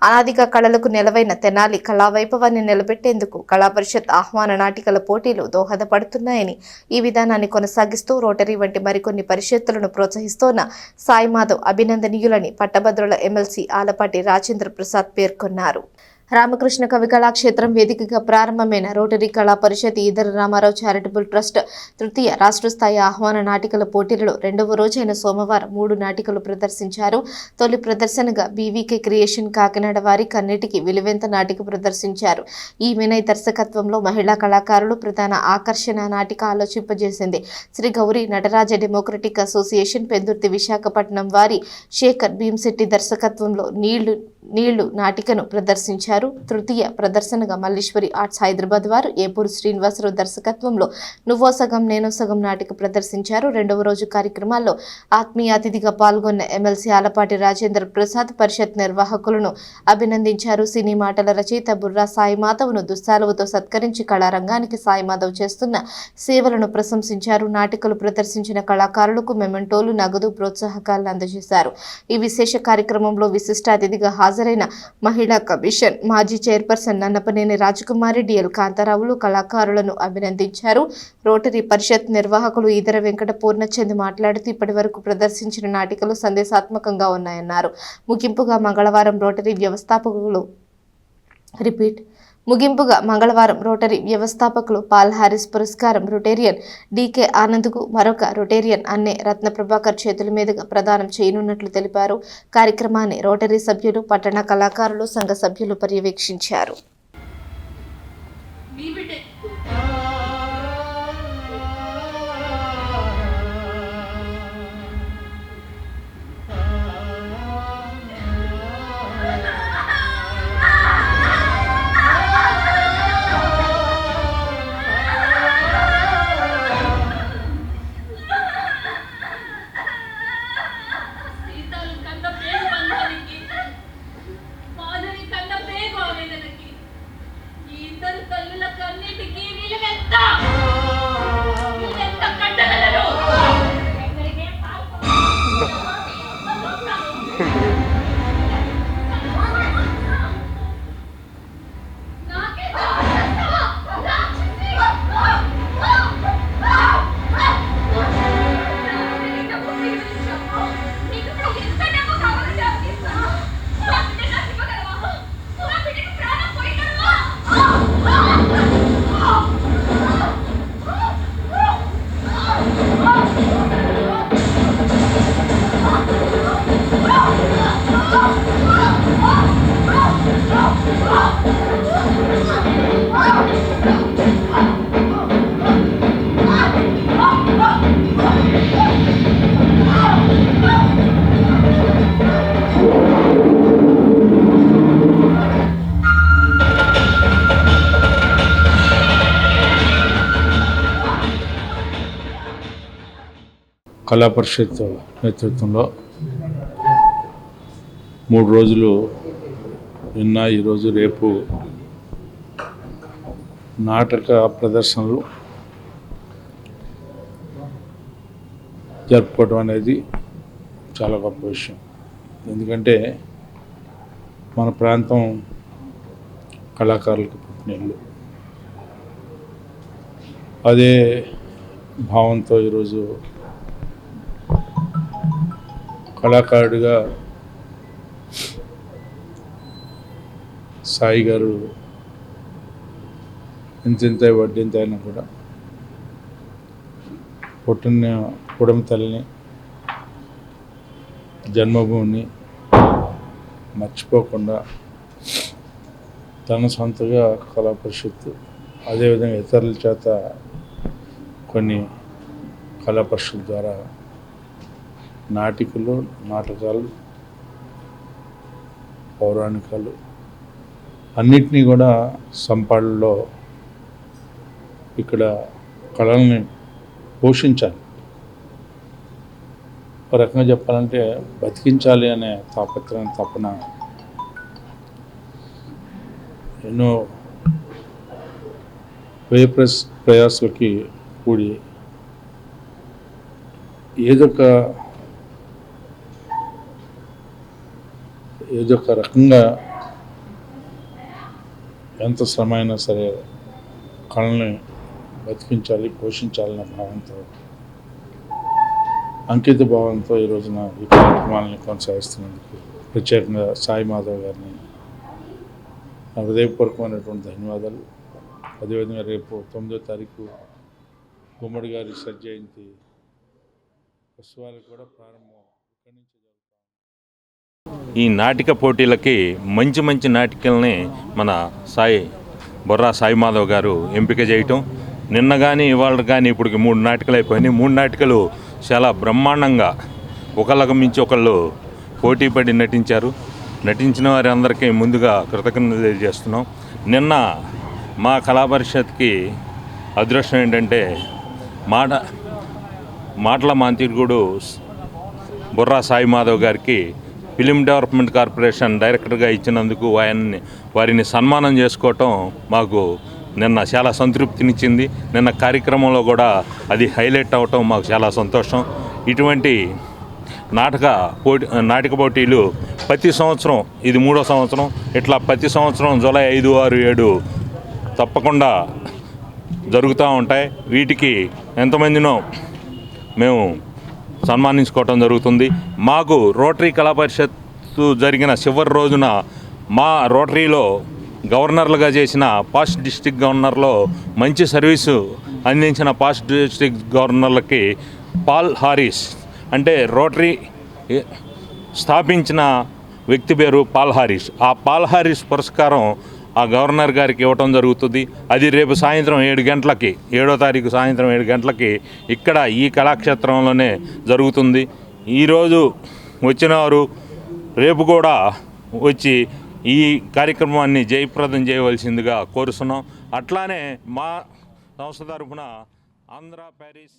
అనాదిగా కళలకు నెలవైన తెనాలి కళావైభవాన్ని నిలబెట్టేందుకు కళా పరిషత్ ఆహ్వాన నాటికల పోటీలు దోహదపడుతున్నాయని, ఈ విధానాన్ని కొనసాగిస్తూ రోటరీ వంటి మరికొన్ని పరిషత్తులను ప్రోత్సహిస్తోన్న సాయి మాధవ్ అభినందనీయులని పట్టభద్రుల ఎమ్మెల్సీ ఆలపాటి రాజేంద్ర ప్రసాద్ పేర్కొన్నారు. రామకృష్ణ కవి కళాక్షేత్రం వేదికగా ప్రారంభమైన రోటరీ కళా పరిషత్ ఈదర రామారావు చారిటబుల్ ట్రస్ట్ తృతీయ రాష్ట్ర స్థాయి ఆహ్వాన నాటికల పోటీలలో రెండవ రోజైన సోమవారం 3 నాటికలు ప్రదర్శించారు. తొలి ప్రదర్శనగా బీవీకే క్రియేషన్ కాకినాడ వారి కన్నిటికి విలువెంత నాటిక ప్రదర్శించారు. ఈ వినయ్ దర్శకత్వంలో మహిళా కళాకారులు ప్రధాన ఆకర్షణ నాటిక ఆలోచింపజేసింది. శ్రీ గౌరీ నటరాజ డెమోక్రటిక్ అసోసియేషన్ పెందుర్తి విశాఖపట్నం వారి శేఖర్ భీంశెట్టి దర్శకత్వంలో నీళ్లు నాటికను ప్రదర్శించారు. తృతీయ ప్రదర్శనగా మల్లీశ్వరి ఆర్ట్స్ హైదరాబాద్ వారు ఏపూరు శ్రీనివాసరావు దర్శకత్వంలో నువ్వో సగం నేనో సగం నాటిక ప్రదర్శించారు. రెండవ రోజు కార్యక్రమాల్లో ఆత్మీయ అతిథిగా పాల్గొన్న ఎమ్మెల్సీ ఆలపాటి రాజేంద్ర ప్రసాద్ పరిషత్ నిర్వాహకులను అభినందించారు. సినీ మాటల రచయిత బుర్రా సాయి మాధవ్ను దుస్సాలువతో సత్కరించి కళారంగానికి సాయి మాధవ్ చేస్తున్న సేవలను ప్రశంసించారు. నాటికలు ప్రదర్శించిన కళాకారులకు మెమెంటోలు, నగదు ప్రోత్సాహకాలను అందజేశారు. ఈ విశేష కార్యక్రమంలో విశిష్ట అతిథిగా హాజరైన మహిళా కమిషన్ మాజీ చైర్పర్సన్ నన్నపనేని రాజకుమారి, డిఎల్ కాంతారావులు కళాకారులను అభినందించారు. రోటరీ పరిషత్ నిర్వాహకులు ఈదర వెంకట పూర్ణచంద్ మాట్లాడుతూ ఇప్పటి వరకు ప్రదర్శించిన నాటికలు సందేశాత్మకంగా ఉన్నాయన్నారు. ముగింపుగా మంగళవారం రోటరీ వ్యవస్థాపకులు పాల్ హారిస్ పురస్కారం రొటేరియన్ డికే ఆనంద్కు మరొక రొటేరియన్ అన్నే రత్న ప్రభాకర్ చేతుల మీదుగా ప్రదానం చేయనున్నట్లు తెలిపారు. కార్యక్రమాన్ని రోటరీ సభ్యులు, పట్టణ కళాకారులు, సంఘ సభ్యులు పర్యవేక్షించారు. కళా పరిషత్ నేతృత్వంలో 3 రోజులు నిన్న, ఈరోజు, రేపు నాటక ప్రదర్శనలు జరుపుకోవడం అనేది చాలా గొప్ప విషయం. ఎందుకంటే మన ప్రాంతం కళాకారులకు పుట్టినిల్లు. అదే భావంతో ఈరోజు కళాకారుడిగా సాయి గారు ఇంత వడ్డింత అయినా కూడా పుడమ తల్లిని, జన్మభూమిని మర్చిపోకుండా తన సొంతగా కళా పరిషత్తు, అదేవిధంగా ఇతరుల చేత కొన్ని కళా పరిషత్ ద్వారా నాటికలు, నాటకాలు, పౌరాణికాలు అన్నిటినీ కూడా సంపాళ్ళలో ఇక్కడ కళల్ని పోషించాలి. ఒక రకంగా చెప్పాలంటే బతికించాలి అనే తాపత్రయం, తపన ఎన్నో ప్రయాసాలకి కూడి ఏదొక రకంగా ఎంత శ్రమ అయినా సరే కళని బతికించాలి, పోషించాలన్న భావంతో, అంకిత భావంతో ఈ రోజున ఈ కార్యక్రమాలని కొనసాగిస్తున్నందుకు ప్రత్యేకంగా సాయి మాధవ్ గారిని నా హృదయపూర్వకమైనటువంటి ధన్యవాదాలు. అదేవిధంగా రేపు 9వ తారీఖు గుమ్మడి గారి జయంతి ఉత్సవాలు కూడా ప్రారంభం ఇక్కడి నుంచి జరుగుతాయి. ఈ నాటిక పోటీలకి మంచి మంచి నాటికల్ని మన బొర్రా సాయి మాధవ్ గారు ఎంపిక చేయటం, నిన్న కానీ ఇవాళ కానీ ఇప్పటికి 3 నాటికలు అయిపోయినాయి. 3 నాటికలు చాలా బ్రహ్మాండంగా ఒకళ్ళకు మించి ఒకళ్ళు పోటీపడి నటించారు. నటించిన వారి అందరికీ ముందుగా కృతజ్ఞతలు తెలియజేస్తున్నాం. నిన్న మా కళా పరిషత్కి అదృష్టం ఏంటంటే మాటల మాంత్రికుడు బొర్రా సాయి మాధవ్ గారికి ఫిలిం డెవలప్మెంట్ కార్పొరేషన్ డైరెక్టర్గా ఇచ్చినందుకు వారిని సన్మానం చేసుకోవటం మాకు నిన్న చాలా సంతృప్తినిచ్చింది. నిన్న కార్యక్రమంలో కూడా అది హైలైట్ అవ్వటం మాకు చాలా సంతోషం. ఇటువంటి నాటక పోటీలు ప్రతి సంవత్సరం, ఇది 3వ సంవత్సరం, ఇట్లా ప్రతి సంవత్సరం జూలై 5, 6, 7 తప్పకుండా జరుగుతూ ఉంటాయి. వీటికి ఎంతమందినో మేము సన్మానించుకోవటం జరుగుతుంది. మాకు రోటరీ కళా పరిషత్తు జరిగిన చివరి రోజున మా రోటరీలో గవర్నర్లుగా చేసిన పాస్ట్ డిస్ట్రిక్ట్ గవర్నర్లో మంచి సర్వీసు అందించిన పాస్ట్ డిస్ట్రిక్ట్ గవర్నర్లకి పాల్ హారిస్, అంటే రోటరీ స్థాపించిన వ్యక్తి పేరు పాల్ హారిస్. ఆ పాల్ హారిస్ పురస్కారం ఆ గవర్నర్ గారికి ఇవ్వటం జరుగుతుంది. అది రేపు సాయంత్రం 7 గంటలకి, 7వ తారీఖు సాయంత్రం 7 గంటలకి ఇక్కడ ఈ కళాక్షేత్రంలోనే జరుగుతుంది. ఈరోజు వచ్చిన వారు రేపు కూడా వచ్చి ఈ కార్యక్రమాన్ని జయప్రదం చేయవలసిందిగా కోరుతున్నాం. అట్లానే మా సంస్థ తరఫున ఆంధ్ర ప్యారిస్